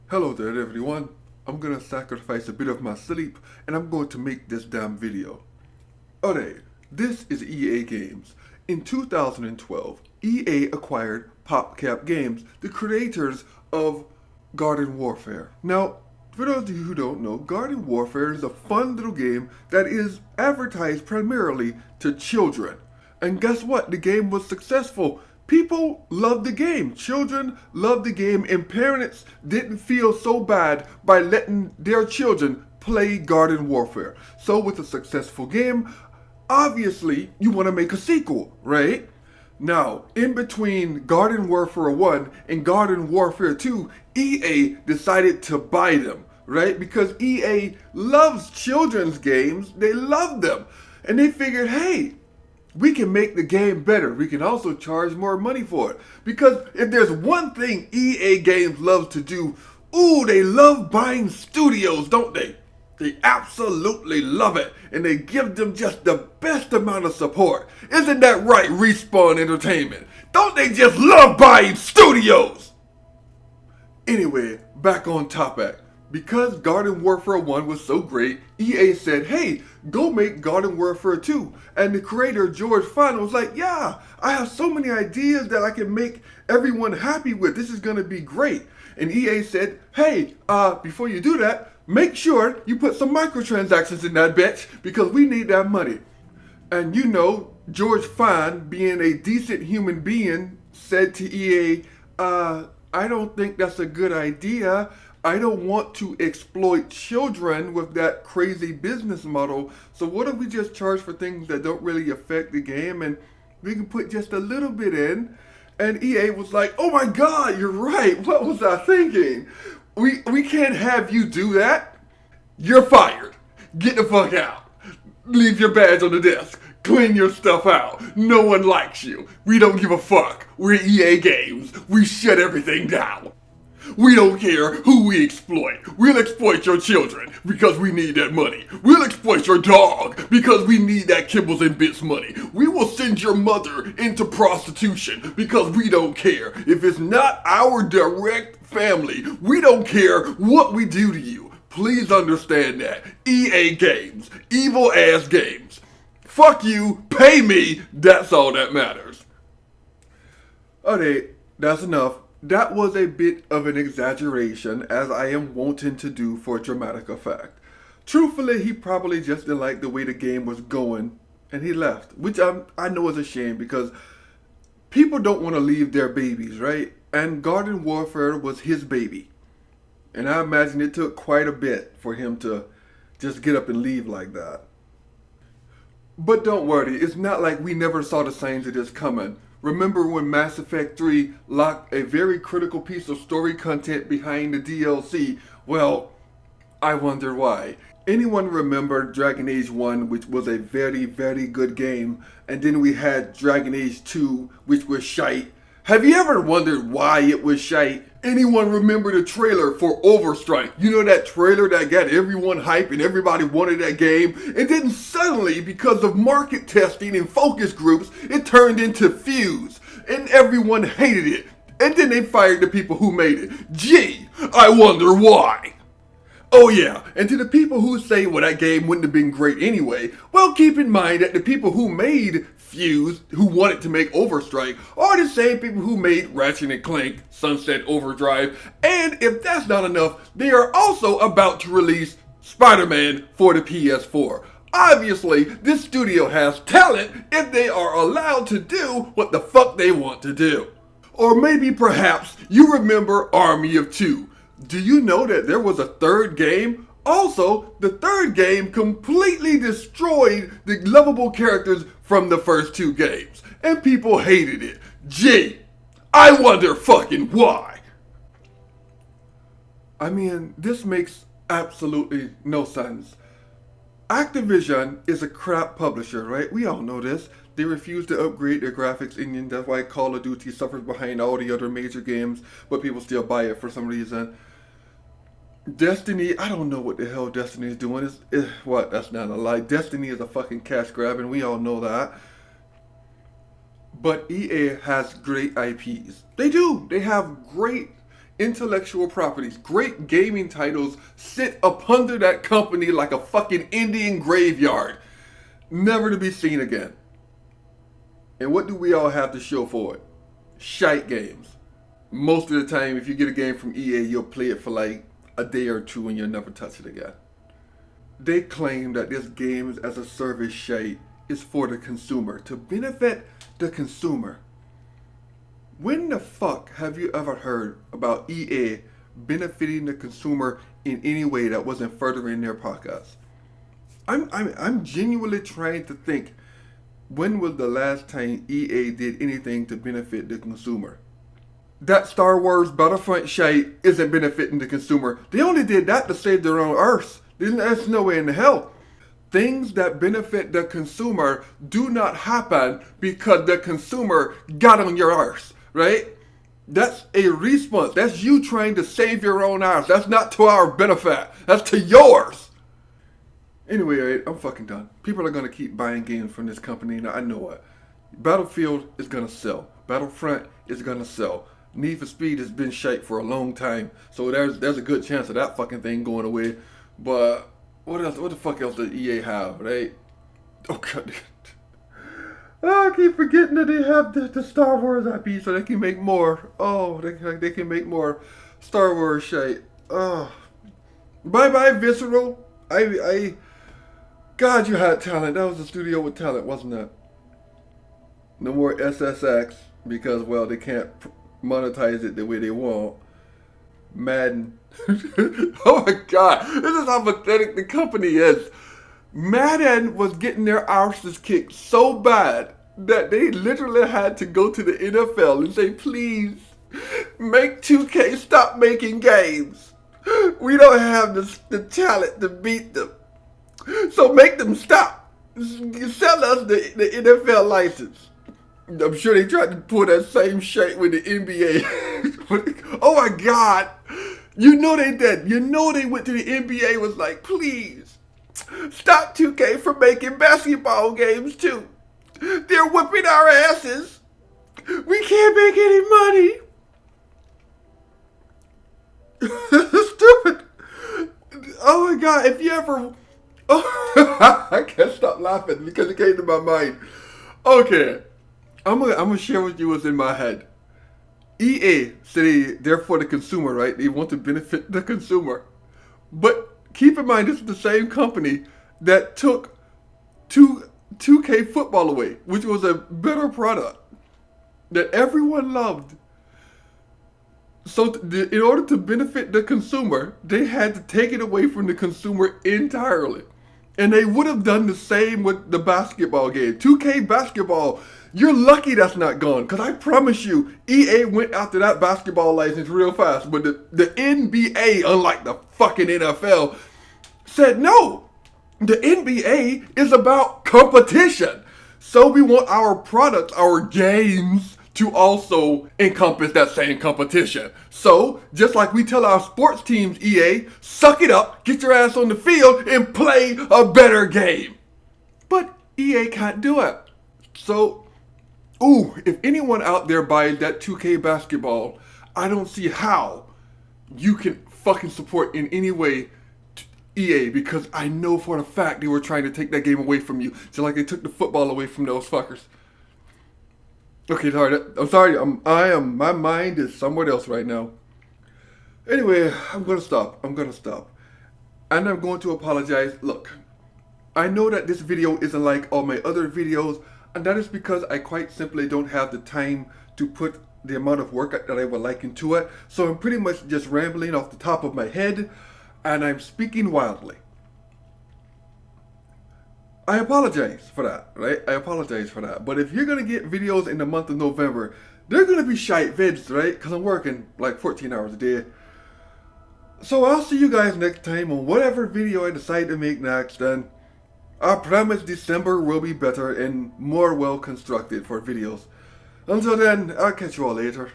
Hello there everyone. I'm gonna sacrifice a bit of my sleep and I'm going to make this damn video. Alright, this is EA Games. In 2012, EA acquired PopCap Games, the creators of Garden Warfare. Now, for those of you who don't know, Garden Warfare is a fun little game that is advertised primarily to children. And guess what? The game was successful. People loved the game. Children loved the game, and parents didn't feel so bad by letting their children play Garden Warfare. So, with a successful game, obviously you want to make a sequel, right? Now, in between Garden Warfare 1 and Garden Warfare 2, EA decided to buy them, right? Because EA loves children's games, they love them. And they figured, hey, we can make the game better. We can also charge more money for it. Because if there's one thing EA Games loves to do, ooh, they love buying studios, don't they? They absolutely love it. And they give them just the best amount of support. Isn't that right, Respawn Entertainment? Don't they just love buying studios? Anyway, back on topic. Because Garden Warfare 1 was so great, EA said, hey, go make Garden Warfare 2. And the creator, George Fano, was like, yeah, I have so many ideas that I can make everyone happy with. This is going to be great. And EA said, hey, before you do that, make sure you put some microtransactions in that bitch because we need that money. And you know, George Fine, being a decent human being, said to EA, I don't think that's a good idea. I don't want to exploit children with that crazy business model. So what if we just charge for things that don't really affect the game and we can put just a little bit in? And EA was like, oh my God, you're right. What was I thinking? We can't have you do that. You're fired. Get the fuck out. Leave your badge on the desk. Clean your stuff out. No one likes you. We don't give a fuck. We're EA Games. We shut everything down. We don't care who we exploit. We'll exploit your children because we need that money. We'll exploit your dog because we need that kibbles and bits money. We will send your mother into prostitution because we don't care. If it's not our direct family, we don't care what we do to you. Please understand that. EA Games. Evil ass games. Fuck you, pay me, that's all that matters. Alright, that's enough. That was a bit of an exaggeration, as I am wanting to do for dramatic effect. Truthfully, he probably just didn't like the way the game was going, and he left. Which I know is a shame, because people don't want to leave their babies, right? And Garden Warfare was his baby. And I imagine it took quite a bit for him to just get up and leave like that. But don't worry, it's not like we never saw the signs of this coming. Remember when Mass Effect 3 locked a very critical piece of story content behind the DLC? Well, I wonder why. Anyone remember Dragon Age 1, which was a very, very good game, and then we had Dragon Age 2, which was shite? Have you ever wondered why it was shite? Anyone remember the trailer for Overstrike? You know, that trailer that got everyone hyped and everybody wanted that game? And then suddenly, because of market testing and focus groups, it turned into Fuse. And everyone hated it. And then they fired the people who made it. Gee, I wonder why. Oh yeah, and to the people who say, well, that game wouldn't have been great anyway, well, keep in mind that the people who made Fuse, who wanted to make Overstrike, are the same people who made Ratchet & Clank, Sunset Overdrive, and if that's not enough, they are also about to release Spider-Man for the PS4. Obviously, this studio has talent if they are allowed to do what the fuck they want to do. Or maybe perhaps you remember Army of Two. Do you know that there was a third game? Also, the third game completely destroyed the lovable characters from the first two games. And people hated it. Gee, I wonder fucking why. I mean, this makes absolutely no sense. Activision is a crap publisher, right? We all know this. They refuse to upgrade their graphics engine. That's why Call of Duty suffers behind all the other major games, but people still buy it for some reason. Destiny, I don't know what the hell Destiny is doing. What? That's not a lie. Destiny is a fucking cash grab, and we all know that. But EA has great IPs. They do. They have great intellectual properties, great gaming titles sit up under that company like a fucking Indian graveyard, never to be seen again. And what do we all have to show for it? Shite games. Most of the time, if you get a game from EA, you'll play it for like a day or two and you'll never touch it again. They claim that this games as a service shite is for the consumer, to benefit the consumer. When the fuck have you ever heard about EA benefiting the consumer in any way that wasn't furthering their pockets? I'm genuinely trying to think, when was the last time EA did anything to benefit the consumer? That Star Wars Battlefront shite isn't benefiting the consumer. They only did that to save their own arse. There's no way in hell. Things that benefit the consumer do not happen because the consumer got on your arse, right? That's a response. That's you trying to save your own arse. That's not to our benefit. That's to yours. Anyway, I'm fucking done. People are going to keep buying games from this company, and I know it. Battlefield is going to sell. Battlefront is going to sell. Need for Speed has been shite for a long time, so there's a good chance of that fucking thing going away. But what else? What the fuck else does EA have, right? Oh god, oh, I keep forgetting that they have the Star Wars IP, so they can make more. Oh, they can make more Star Wars shite. Oh, bye bye Visceral. God, you had talent. That was a studio with talent, wasn't it? No more SSX because, well, they can't monetize it the way they want. Madden. Oh my god, this is how pathetic the company is. Madden was getting their arses kicked so bad that they literally had to go to the NFL and say, please, make 2K stop making games. We don't have the talent to beat them. So make them stop. Sell us the NFL license. I'm sure they tried to pull that same shit with the NBA. Oh my god. You know they did. You know they went to the NBA was like, please, stop 2K from making basketball games too. They're whipping our asses. We can't make any money. Stupid. Oh my god, if you ever... Oh, I can't stop laughing because it came to my mind. Okay, I'm gonna share with you what's in my head. EA say they're for the consumer, right? They want to benefit the consumer. But keep in mind, this is the same company that took 2K football away, which was a better product that everyone loved. So in order to benefit the consumer, they had to take it away from the consumer entirely. And they would have done the same with the basketball game. 2K basketball, you're lucky that's not gone. Because I promise you, EA went after that basketball license real fast. But the NBA, unlike the fucking NFL, said no. The NBA is about competition. So we want our products, our games, to also encompass that same competition. So, just like we tell our sports teams, EA, suck it up, get your ass on the field, and play a better game. But EA can't do it. So, if anyone out there buys that 2K basketball, I don't see how you can fucking support in any way EA, because I know for a fact they were trying to take that game away from you, just like they took the football away from those fuckers. Okay, sorry. I'm sorry. My mind is somewhere else right now. Anyway, I'm gonna stop. And I'm going to apologize. Look, I know that this video isn't like all my other videos, and that is because I quite simply don't have the time to put the amount of work that I would like into it. So I'm pretty much just rambling off the top of my head, and I'm speaking wildly. I apologize for that, right? I apologize for that. But if you're going to get videos in the month of November, they're going to be shite vids, right? Because I'm working like 14 hours a day. So I'll see you guys next time on whatever video I decide to make next. And I promise December will be better and more well constructed for videos. Until then, I'll catch you all later.